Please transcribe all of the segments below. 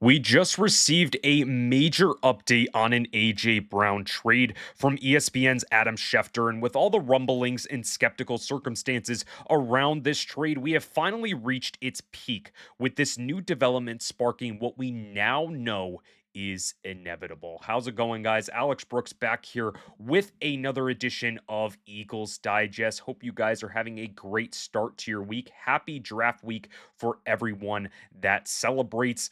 We just received a major update on an A.J. Brown trade from ESPN's Adam Schefter. And with all the rumblings and skeptical circumstances around this trade, we have finally reached its peak with this new development sparking what we now know is inevitable. How's it going, guys? Alex Brooks back here with another edition of Eagles Digest. Hope you guys are having a great start to your week. Happy draft week for everyone that celebrates.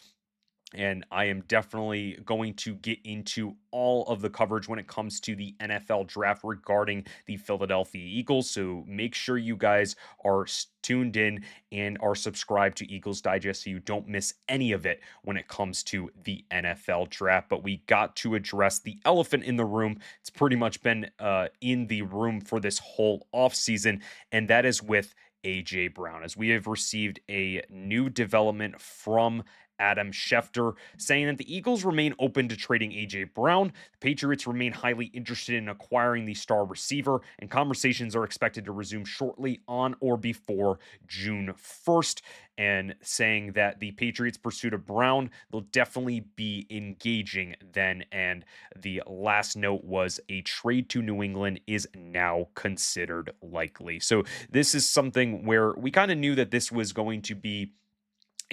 And I am definitely going to get into all of the coverage when it comes to the NFL draft regarding the Philadelphia Eagles. So make sure you guys are tuned in and are subscribed to Eagles Digest so you don't miss any of it when it comes to the NFL draft. But we got to address the elephant in the room. It's pretty much been in the room for this whole offseason, and that is with A.J. Brown, as we have received a new development from Adam Schefter, saying that the Eagles remain open to trading A.J. Brown. The Patriots remain highly interested in acquiring the star receiver, and conversations are expected to resume shortly on or before June 1st. And saying that the Patriots' pursuit of Brown will definitely be engaging then. And the last note was a trade to New England is now considered likely. So this is something where we kind of knew that this was going to be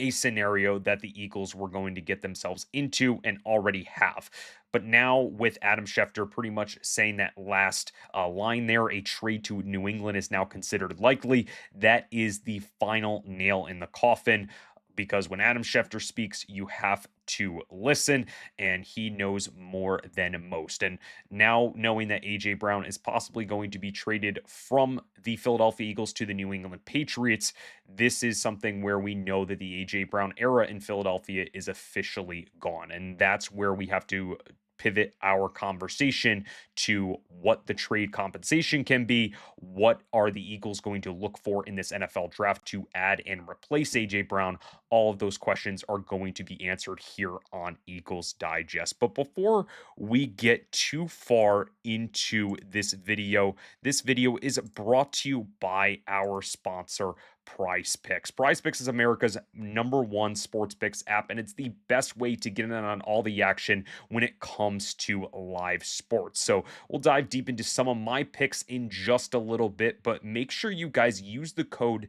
a scenario that the Eagles were going to get themselves into and already have. But now, with Adam Schefter pretty much saying that last line there, a trade to New England is now considered likely. That is the final nail in the coffin, because when Adam Schefter speaks, you have to listen, and he knows more than most. And now, knowing that A.J. Brown is possibly going to be traded from the Philadelphia Eagles to the New England Patriots, this is something where we know that the A.J. Brown era in Philadelphia is officially gone. And that's where we have to pivot our conversation to what the trade compensation can be. What are the Eagles going to look for in this NFL draft to add and replace A.J. Brown? All of those questions are going to be answered here on Eagles Digest. But before we get too far into this video is brought to you by our sponsor, Prize Picks. Prize Picks is America's #1 sports picks app, and it's the best way to get in on all the action when it comes to live sports. So we'll dive deep into some of my picks in just a little bit, but make sure you guys use the code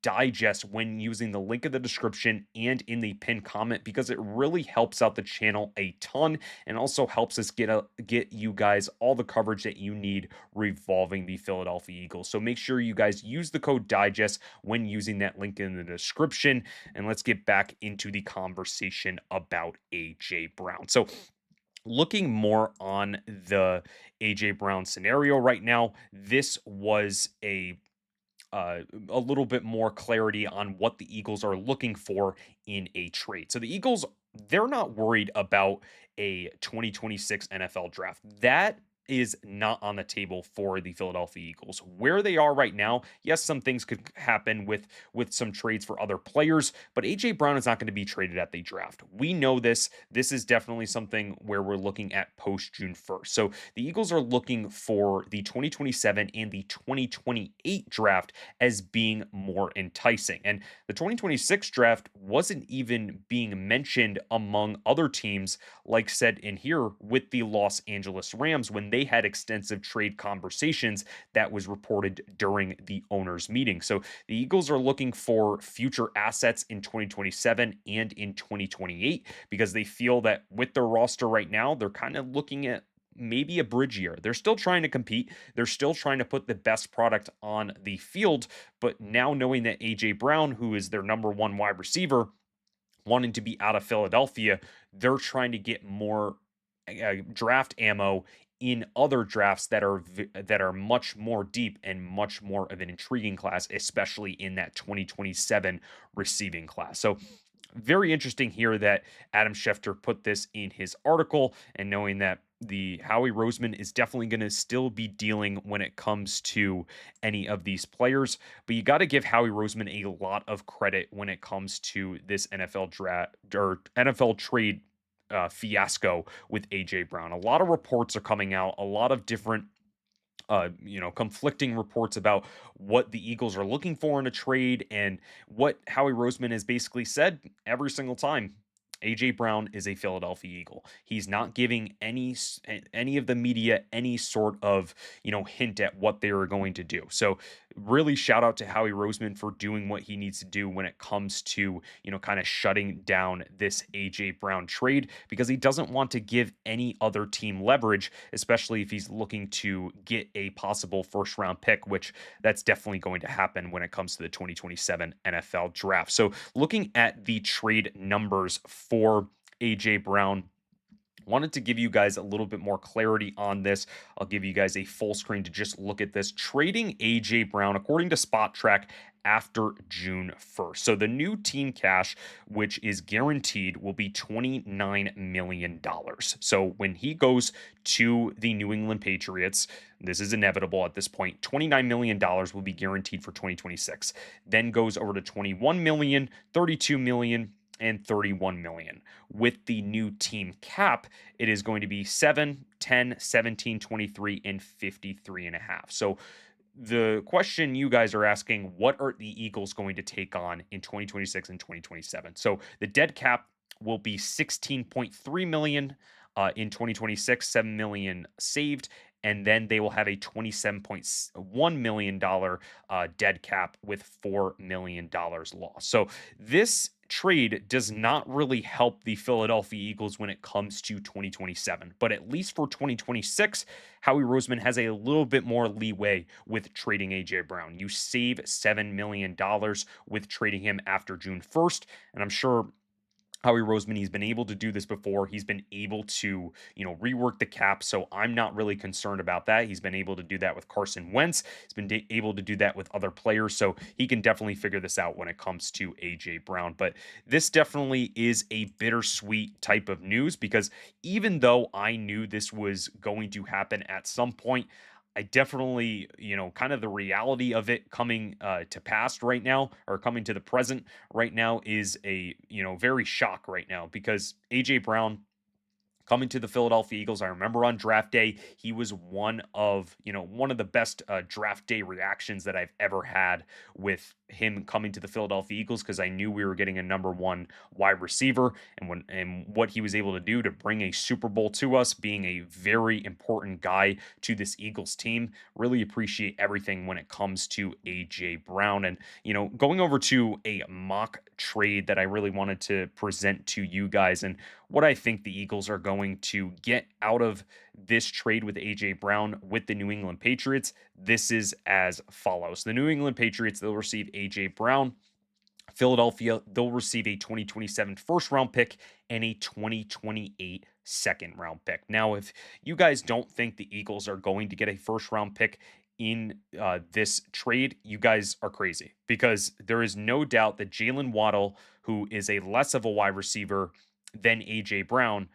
DIGEST when using the link in the description and in the pinned comment, because it really helps out the channel a ton and also helps us get you guys all the coverage that you need revolving the Philadelphia Eagles. So make sure you guys use the code DIGEST when using that link in the description. And let's get back into the conversation about A.J. Brown. So looking more on the A.J. Brown scenario right now, this was a little bit more clarity on what the Eagles are looking for in a trade. So the Eagles, they're not worried about a 2026 NFL draft. That is not on the table for the Philadelphia Eagles. Where they are right now, yes, some things could happen with some trades for other players, but AJ Brown is not going to be traded at the draft. We know this. This is definitely something where we're looking at post June 1st. So the Eagles are looking for the 2027 and the 2028 draft as being more enticing. And the 2026 draft wasn't even being mentioned among other teams, like said in here with the Los Angeles Rams when they had extensive trade conversations that was reported during the owners' meeting. So the Eagles are looking for future assets in 2027 and in 2028 because they feel that with their roster right now, they're kind of looking at maybe a bridge year. They're still trying to compete. They're still trying to put the best product on the field. But now knowing that A.J. Brown, who is their #1 wide receiver, wanting to be out of Philadelphia, they're trying to get more draft ammo in other drafts that are much more deep and much more of an intriguing class, especially in that 2027 receiving class. So very interesting here that Adam Schefter put this in his article, and knowing that the Howie Roseman is definitely going to still be dealing when it comes to any of these players. But you got to give Howie Roseman a lot of credit when it comes to this NFL draft or NFL trade fiasco with AJ Brown. A lot of reports are coming out, a lot of different conflicting reports about what the Eagles are looking for in a trade, and what Howie Roseman has basically said every single time. A.J. Brown is a Philadelphia Eagle. He's not giving any of the media any sort of, hint at what they are going to do. So really shout out to Howie Roseman for doing what he needs to do when it comes to, kind of shutting down this A.J. Brown trade, because he doesn't want to give any other team leverage, especially if he's looking to get a possible first round pick, which that's definitely going to happen when it comes to the 2027 NFL draft. So looking at the trade numbers for A.J. Brown, wanted to give you guys a little bit more clarity on this. I'll give you guys a full screen to just look at this. Trading A.J. Brown, according to Spot Track, after June 1st. So the new team cash, which is guaranteed, will be $29 million. So when he goes to the New England Patriots, this is inevitable at this point, $29 million will be guaranteed for 2026. Then goes over to 21 million, 32 million, and 31 million. With the new team cap, it is going to be 7, 10, 17, 23, and 53 and a half. So the question you guys are asking, what are the Eagles going to take on in 2026 and 2027? So the dead cap will be 16.3 million in 2026, 7 million saved, and then they will have a $27.1 million dead cap with $4 million lost. So this trade does not really help the Philadelphia Eagles when it comes to 2027, but at least for 2026, Howie Roseman has a little bit more leeway with trading A.J. Brown. You save $7 million with trading him after June 1st, and I'm sure Howie Roseman, he's been able to do this before. He's been able to, rework the cap. So I'm not really concerned about that. He's been able to do that with Carson Wentz. He's been able to do that with other players. So he can definitely figure this out when it comes to A.J. Brown. But this definitely is a bittersweet type of news, because even though I knew this was going to happen at some point, I definitely, kind of the reality of it coming to past right now, or coming to the present right now, is a, very shock right now, because A.J. Brown coming to the Philadelphia Eagles. I remember on draft day, he was one of the best draft day reactions that I've ever had with him coming to the Philadelphia Eagles, because I knew we were getting a number one wide receiver, and what he was able to do to bring a Super Bowl to us, being a very important guy to this Eagles team. Really appreciate everything when it comes to A.J. Brown. And, going over to a mock trade that I really wanted to present to you guys, and what I think the Eagles are going to get out of this trade with A.J. Brown with the New England Patriots. This is as follows. The New England Patriots, they'll receive A.J. Brown. Philadelphia, they'll receive a 2027 first round pick and a 2028 second round pick. Now, if you guys don't think the Eagles are going to get a first round pick in this trade, you guys are crazy, because there is no doubt that Jalen Waddle, who is a less of a wide receiver than A.J. Brown,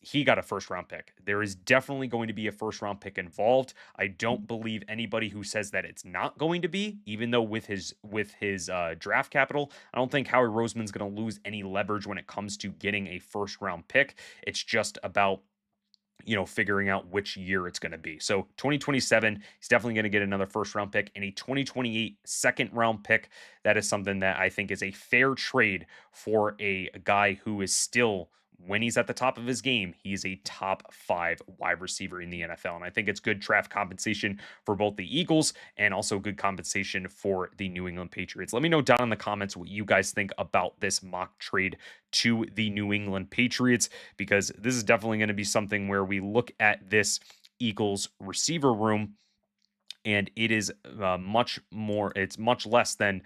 he got a first round pick. There is definitely going to be a first round pick involved. I don't believe anybody who says that it's not going to be, even though with his draft capital, I don't think Howie Roseman's going to lose any leverage when it comes to getting a first round pick. It's just about, figuring out which year it's going to be. So 2027, he's definitely going to get another first round pick, and a 2028 second round pick. That is something that I think is a fair trade for a guy who is still, when he's at the top of his game, he's a top 5 wide receiver in the NFL. And I think it's good draft compensation for both the Eagles, and also good compensation for the New England Patriots. Let me know down in the comments what you guys think about this mock trade to the New England Patriots, because this is definitely going to be something where we look at this Eagles receiver room, and it is it's much less than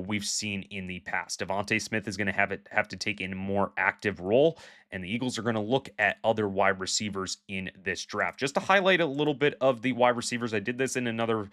we've seen in the past. DeVonta Smith is going to have to take a more active role, and the Eagles are going to look at other wide receivers in this draft. Just to highlight a little bit of the wide receivers, I did this in another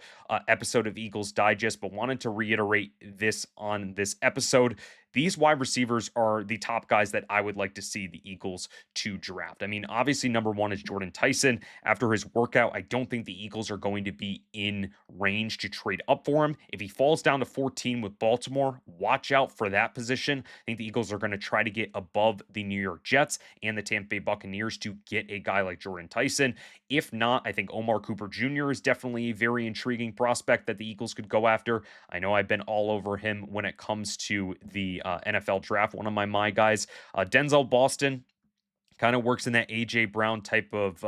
episode of Eagles Digest, but wanted to reiterate this on this episode. These wide receivers are the top guys that I would like to see the Eagles to draft. I mean, obviously, number one is Jordan Tyson. After his workout, I don't think the Eagles are going to be in range to trade up for him. If he falls down to 14 with Baltimore, watch out for that position. I think the Eagles are going to try to get above the New York Jets and the Tampa Bay Buccaneers to get a guy like Jordan Tyson. If not, I think Omar Cooper Jr. is definitely a very intriguing prospect that the Eagles could go after. I know I've been all over him when it comes to the NFL draft, one of my guys. Denzel Boston kind of works in that A.J. Brown type of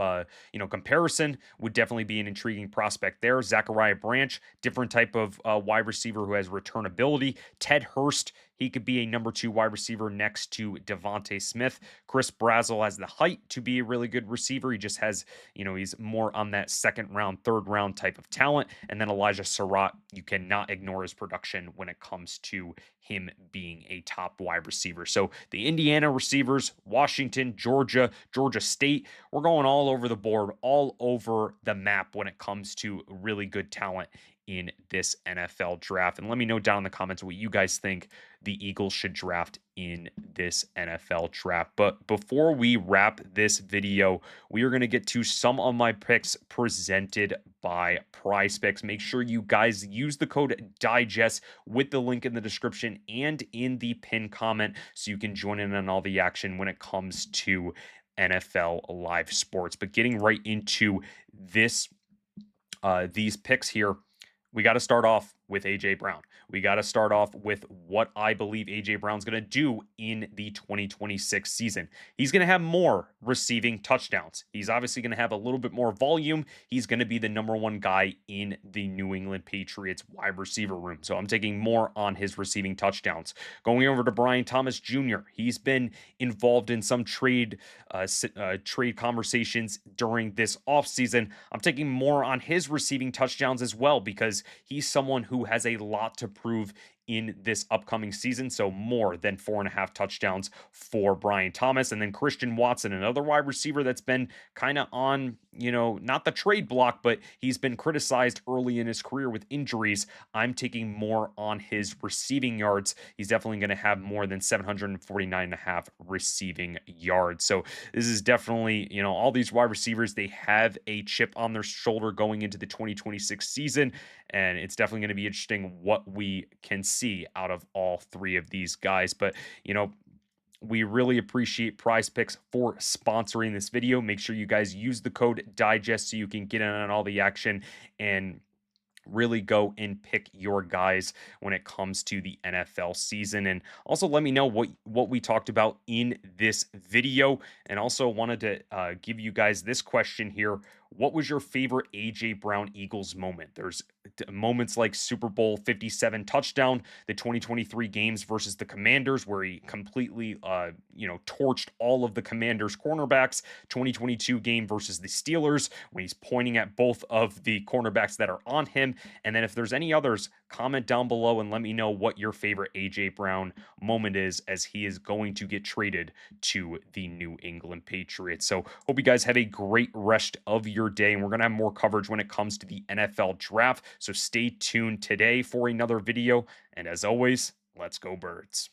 comparison. Would definitely be an intriguing prospect there. Zachariah Branch, different type of wide receiver who has returnability. Ted Hurst, he could be a number 2 wide receiver next to DeVonta Smith. Chris Brazzell has the height to be a really good receiver. He just has, he's more on that second round, third round type of talent. And then Elijah Surratt, you cannot ignore his production when it comes to him being a top wide receiver. So the Indiana receivers, Washington, Georgia, Georgia State, we're going all over the board, all over the map when it comes to really good talent in this NFL draft. And let me know down in the comments what you guys think the Eagles should draft in this NFL draft. But before we wrap this video, we are going to get to some of my picks presented by Prize Picks. Make sure you guys use the code DIGEST with the link in the description and in the pinned comment so you can join in on all the action when it comes to NFL live sports. But getting right into this, these picks here, we got to start off with A.J. Brown. We got to start off with what I believe A.J. Brown's going to do in the 2026 season. He's going to have more receiving touchdowns. He's obviously going to have a little bit more volume. He's going to be the number 1 guy in the New England Patriots wide receiver room. So I'm taking more on his receiving touchdowns. Going over to Brian Thomas Jr., he's been involved in some trade conversations during this offseason. I'm taking more on his receiving touchdowns as well because he's someone who has a lot to prove in this upcoming season. So more than 4.5 touchdowns for Brian Thomas. And then Christian Watson, another wide receiver that's been kind of on, not the trade block, but he's been criticized early in his career with injuries. I'm taking more on his receiving yards. He's definitely going to have more than 749.5 receiving yards. So this is definitely, all these wide receivers, they have a chip on their shoulder going into the 2026 season. And it's definitely going to be interesting what we can see out of all 3 of these guys. But, we really appreciate Prize Picks for sponsoring this video. Make sure you guys use the code DIGEST so you can get in on all the action and really go and pick your guys when it comes to the NFL season. And also let me know what we talked about in this video. And also wanted to give you guys this question here. What was your favorite A.J. Brown Eagles moment? There's moments like Super Bowl 57 touchdown, the 2023 games versus the Commanders, where he completely, torched all of the Commanders cornerbacks, 2022 game versus the Steelers, when he's pointing at both of the cornerbacks that are on him. And then if there's any others, comment down below and let me know what your favorite A.J. Brown moment is, as he is going to get traded to the New England Patriots. So hope you guys have a great rest of your day, and we're going to have more coverage when it comes to the NFL draft. So stay tuned today for another video. And as always, let's go Birds.